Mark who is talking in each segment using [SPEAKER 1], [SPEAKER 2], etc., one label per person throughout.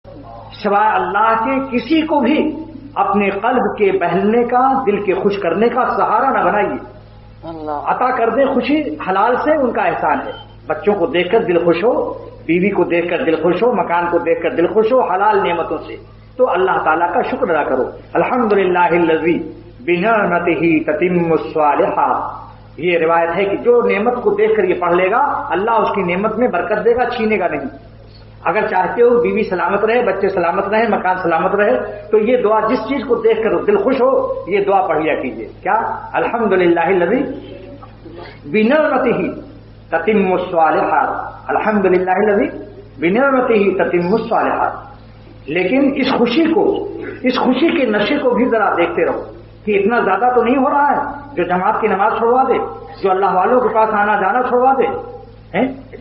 [SPEAKER 1] سوائے اللہ کے کسی کو بھی اپنے قلب کے بہلنے کا، دل کے خوش کرنے کا سہارا نہ بنائیے. عطا کر دے خوشی حلال سے، ان کا احسان ہے. بچوں کو دیکھ کر دل خوش ہو، بیوی کو دیکھ کر دل خوش ہو، مکان کو دیکھ کر دل خوش ہو حلال نعمتوں سے، تو اللہ تعالیٰ کا شکر ادا کرو. الحمدللہ الذی بنعمتہ تتم الصالحات. یہ روایت ہے کہ جو نعمت کو دیکھ کر یہ پڑھ لے گا اللہ اس کی نعمت میں برکت دے گا، چھینے گا نہیں. اگر چاہتے ہو بیوی سلامت رہے، بچے سلامت رہے، مکان سلامت رہے، تو یہ دعا جس چیز کو دیکھ کر دل خوش ہو یہ دعا پڑھ لیا کیجیے. کیا؟ الحمدللہ الذی بنعمتہ تتم الصالحات. الحمدللہ الذی بنعمتہ تتم الصالحات. لیکن اس خوشی کے نشے کو بھی ذرا دیکھتے رہو کہ اتنا زیادہ تو نہیں ہو رہا ہے جو جماعت کی نماز چھوڑوا دے، جو اللہ والوں کے پاس آنا جانا چھوڑوا دے،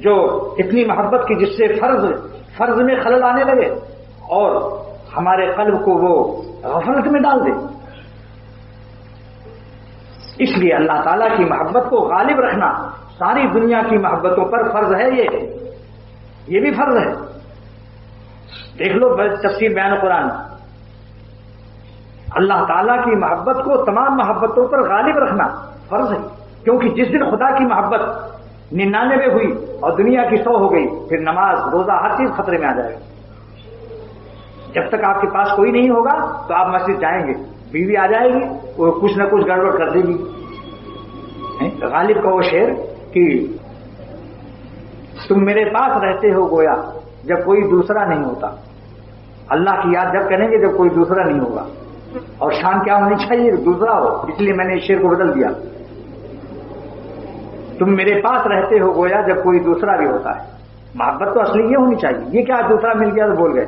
[SPEAKER 1] جو اتنی محبت کی جس سے فرض میں خلل آنے لگے اور ہمارے قلب کو وہ غفلت میں ڈال دے. اس لیے اللہ تعالیٰ کی محبت کو غالب رکھنا ساری دنیا کی محبتوں پر فرض ہے. یہ بھی فرض ہے. دیکھ لو تفسیر بیان قرآن، اللہ تعالیٰ کی محبت کو تمام محبتوں پر غالب رکھنا فرض ہے. کیونکہ جس دن خدا کی محبت 99 ہوئی اور دنیا کی 100 ہو گئی، پھر نماز روزہ ہر چیز خطرے میں آ جائے گا. جب تک آپ کے پاس کوئی نہیں ہوگا تو آپ مسجد جائیں گے، بیوی آ جائے گی وہ کچھ نہ کچھ گڑبڑ کر دے گی. غالب کا وہ شعر کہ تم میرے پاس رہتے ہو گویا جب کوئی دوسرا نہیں ہوتا. اللہ کی یاد جب کریں گے جب کوئی دوسرا نہیں ہوگا. اور شان کیا ہونی چاہیے؟ دوسرا ہو. اس لیے میں نے اس شعر کو بدل دیا، تم میرے پاس رہتے ہو گویا جب کوئی دوسرا بھی ہوتا ہے. محبت تو اصلی یہ ہونی چاہیے. یہ کیا دوسرا مل گیا تو بول گئے.